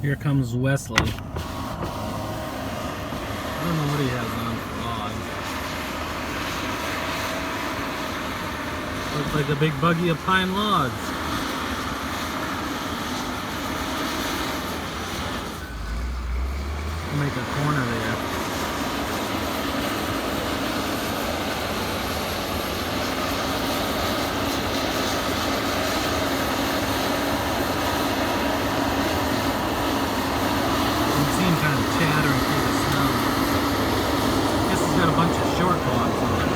Here comes Wesley. I don't know what he has on for logs. Looks like a big buggy of pine logs. Make a corner there. Kind of chattering through the snow. Guess he's got a bunch of short logs on it.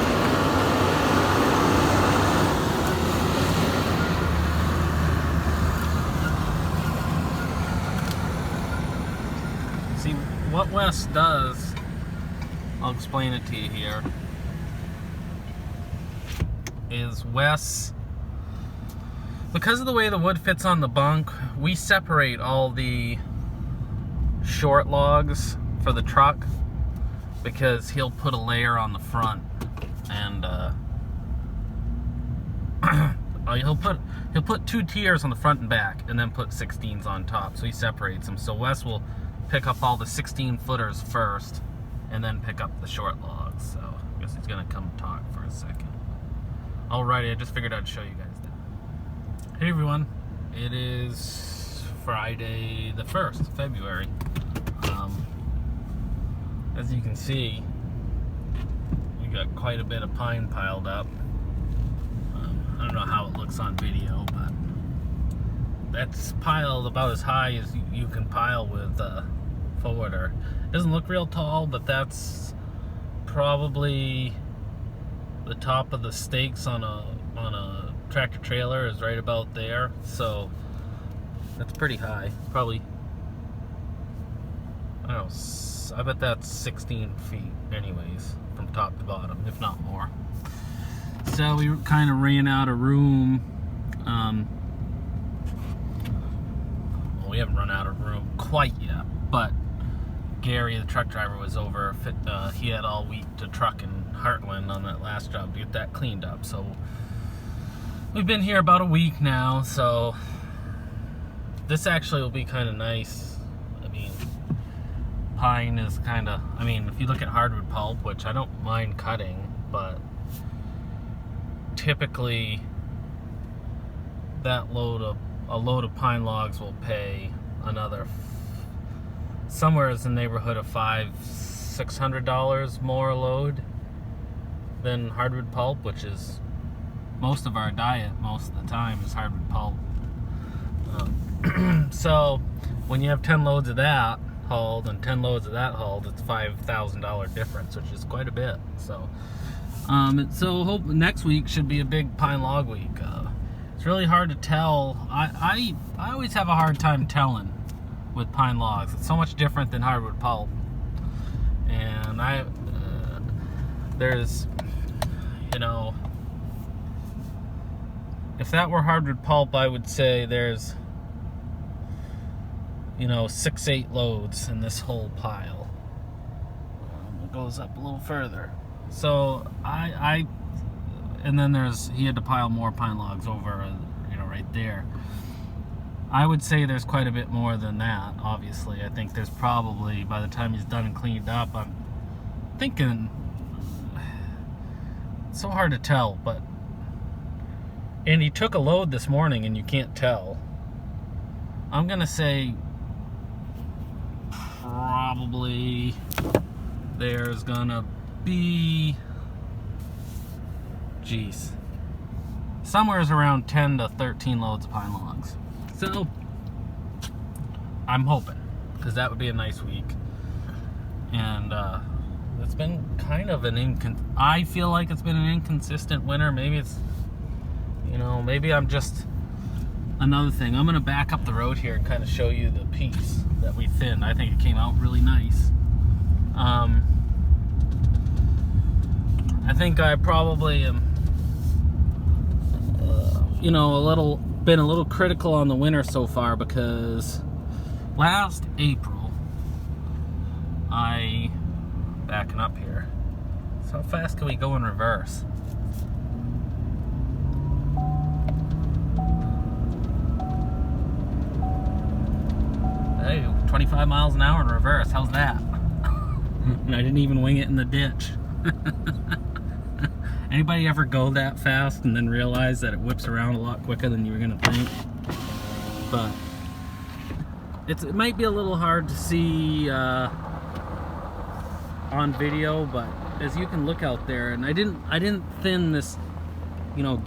See, what Wes does, I'll explain it to you here, is Wes, because of the way the wood fits on the bunk, we separate all the short logs for the truck, because he'll put a layer on the front, and he'll put 2 tiers on the front and back, and then put 16s on top. So he separates them. So Wes will pick up all the 16 footers first, and then pick up the short logs. So I guess he's gonna come talk for a second. Alrighty, I just figured I'd show you guys that. Hey everyone, it is Friday the 1st of February. As you can see, we got quite a bit of pine piled up. I don't know how it looks on video, but that's piled about as high as you can pile with a forwarder. It doesn't look real tall, but that's probably the top of the stakes on a tractor trailer is right about there. So that's pretty high. Probably, I don't know, I bet that's 16 feet anyways, from top to bottom, if not more. So we kind of ran out of room. Well, we haven't run out of room quite yet, but Gary, the truck driver, was over. He had all week to truck in Heartland on that last job to get that cleaned up. So we've been here about a week now, so this actually will be kind of nice. I mean, pine is kind of, I mean, if you look at hardwood pulp, which I don't mind cutting, but typically that a load of pine logs will pay another somewhere in the neighborhood of $500-600 more a load than hardwood pulp, which is most of our diet most of the time is hardwood pulp. So when you have 10 loads of that hauled and 10 loads of that hauled, it's $5,000 difference, which is quite a bit. So hope next week should be a big pine log week. It's really hard to tell. I always have a hard time telling with pine logs. It's so much different than hardwood pulp, and there's, you know, if that were hardwood pulp, I would say there's, you know, 6-8 loads in this whole pile. It goes up a little further. So and then he had to pile more pine logs over, you know, right there. I would say there's quite a bit more than that, obviously. I think there's probably, by the time he's done and cleaned up, I'm thinking, it's so hard to tell, but, and he took a load this morning and you can't tell. I'm gonna say probably there's gonna be, geez, somewhere's around 10 to 13 loads of pine logs. So I'm hoping, because that would be a nice week. And it's been kind of I feel like it's been an inconsistent winter. Maybe it's, you know, maybe I'm just, another thing, I'm gonna back up the road here and kind of show you the piece that we thinned. I think it came out really nice. I think I probably am, you know, been a little critical on the winter so far, because last April, backing up here, so how fast can we go in reverse? Hey, 25 miles an hour in reverse. How's that? And I didn't even wing it in the ditch. Anybody ever go that fast and then realize that it whips around a lot quicker than you were gonna think? But it might be a little hard to see on video, but as you can look out there, and I didn't thin this, you know,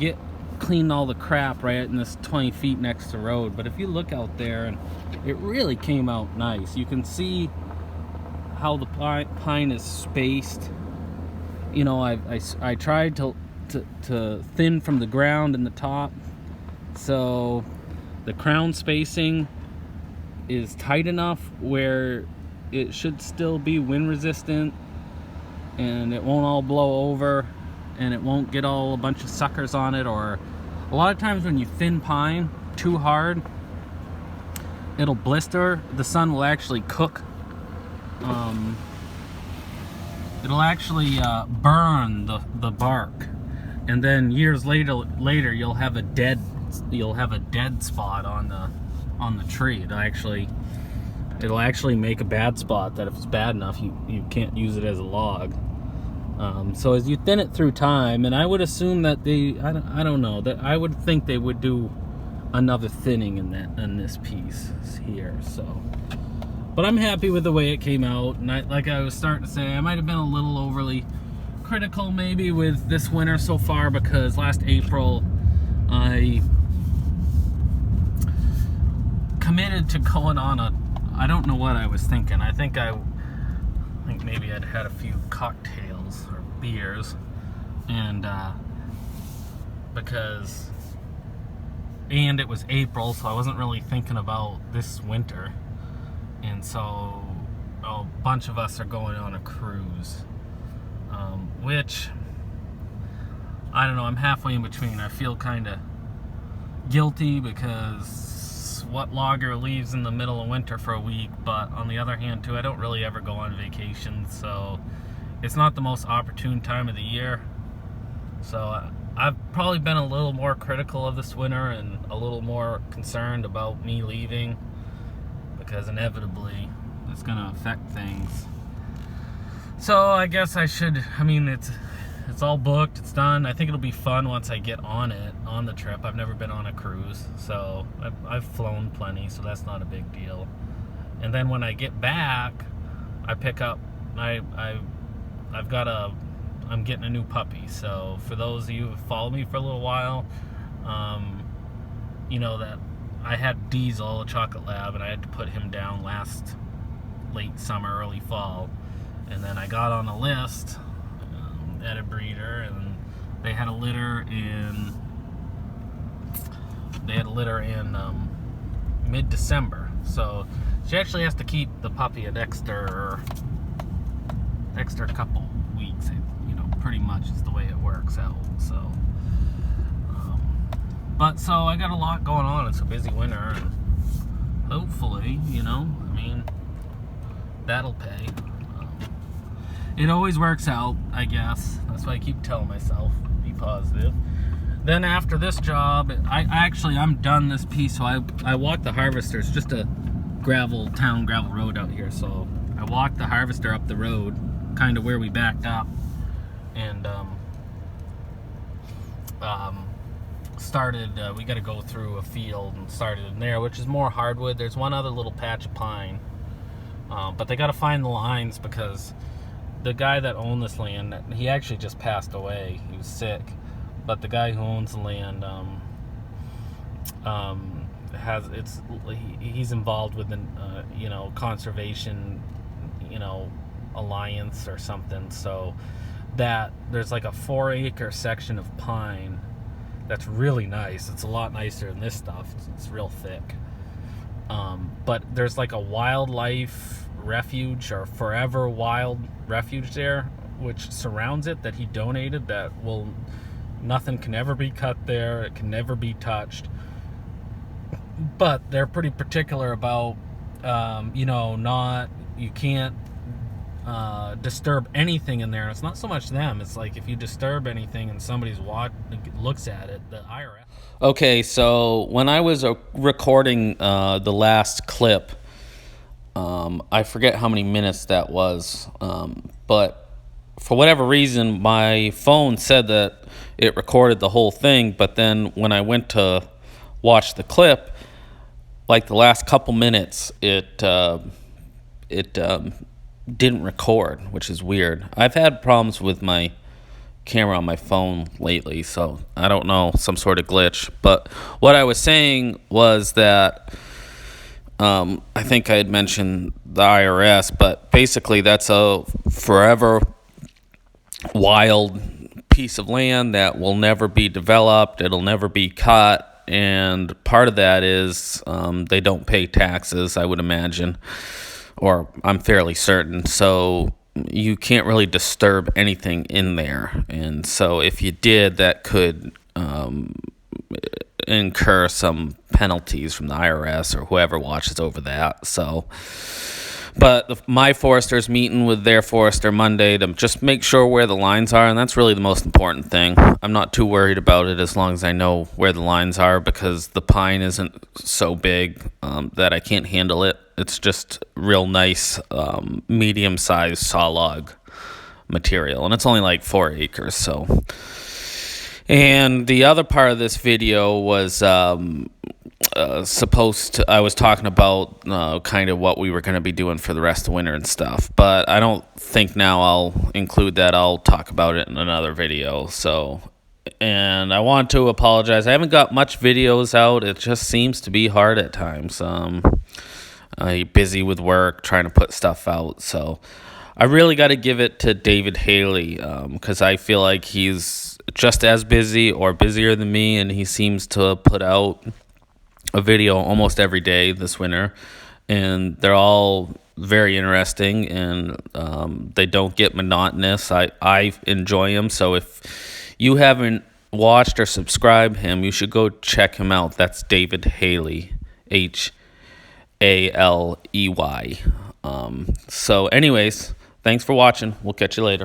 clean all the crap right in this 20 feet next to the road, but if you look out there, and it really came out nice. You can see how the pine is spaced. You know, I tried to thin from the ground in the top, so the crown spacing is tight enough where it should still be wind resistant, and it won't all blow over, and it won't get all a bunch of suckers on it. Or a lot of times when you thin pine too hard, it'll blister. The sun will actually cook. It'll actually burn the bark, and then years later you'll have a dead spot on the tree. It'll actually make a bad spot that if it's bad enough you can't use it as a log. So as you thin it through time, and I would assume that I don't know, that I would think they would do another thinning in this piece here. So, but I'm happy with the way it came out, and like I was starting to say, I might have been a little overly critical maybe with this winter so far, because last April I committed to going on I don't know what I was thinking. I think maybe I'd had a few cocktails or beers, and it was April, so I wasn't really thinking about this winter, and so a bunch of us are going on a cruise, which I don't know, I'm halfway in between. I feel kind of guilty because what logger leaves in the middle of winter for a week, but on the other hand too, I don't really ever go on vacation, so it's not the most opportune time of the year. So I've probably been a little more critical of this winter and a little more concerned about me leaving, because inevitably it's going to affect things. So I guess it's all booked, it's done. I think it'll be fun once I get on the trip. I've never been on a cruise, so I've flown plenty, so that's not a big deal. And then when I get back, I pick up, I'm getting a new puppy. So for those of you who follow me for a little while, you know that I had Diesel, a chocolate lab, and I had to put him down last late summer, early fall. And then I got on a list at a breeder, and they had a litter in mid-December. So she actually has to keep the puppy an extra couple weeks, you know, pretty much is the way it works out. So but so I got a lot going on. It's a busy winter, and hopefully, you know, I mean, that'll pay. It always works out, I guess. That's why I keep telling myself, be positive. Then after this job, I'm done this piece, so I walked the harvester. It's just a gravel road out here, so I walked the harvester up the road, kind of where we backed up, and we got to go through a field and started in there, which is more hardwood. There's one other little patch of pine, but they got to find the lines, because the guy that owned this land, he actually just passed away. He was sick, but the guy who owns the land he's involved with an conservation alliance or something. So that there's like a 4-acre section of pine that's really nice. It's a lot nicer than this stuff. It's real thick. But there's like a wildlife refuge or forever wild refuge there, which surrounds it, that he donated, that nothing can ever be cut there, it can never be touched. But they're pretty particular about you can't disturb anything in there. It's not so much them, it's like if you disturb anything and somebody's looks at it, the IRS. Okay, so when I was recording the last clip, I forget how many minutes that was, but for whatever reason, my phone said that it recorded the whole thing, but then when I went to watch the clip, like the last couple minutes, it didn't record, which is weird. I've had problems with my camera on my phone lately, so I don't know, some sort of glitch. But what I was saying was that I think I had mentioned the IRS, but basically that's a forever wild piece of land that will never be developed. It'll never be cut. And part of that is they don't pay taxes, I would imagine, or I'm fairly certain. So you can't really disturb anything in there. And so if you did, that could incur some penalties from the IRS or whoever watches over that. So, but my forester's meeting with their forester Monday to just make sure where the lines are, and that's really the most important thing. I'm not too worried about it as long as I know where the lines are, because the pine isn't so big that I can't handle it. It's just real nice, medium-sized sawlog material, and it's only like 4 acres. So, and the other part of this video was I was talking about kind of what we were going to be doing for the rest of the winter and stuff, but I don't think now I'll include that. I'll talk about it in another video. So, and I want to apologize. I haven't got much videos out. It just seems to be hard at times. I'm busy with work, trying to put stuff out. So I really got to give it to David Haley, because I feel like he's just as busy or busier than me, and he seems to put out a video almost every day this winter, and they're all very interesting, and they don't get monotonous. I enjoy them. So if you haven't watched or subscribed him, you should go check him out. That's David Haley, Haley. So anyways, thanks for watching. We'll catch you later.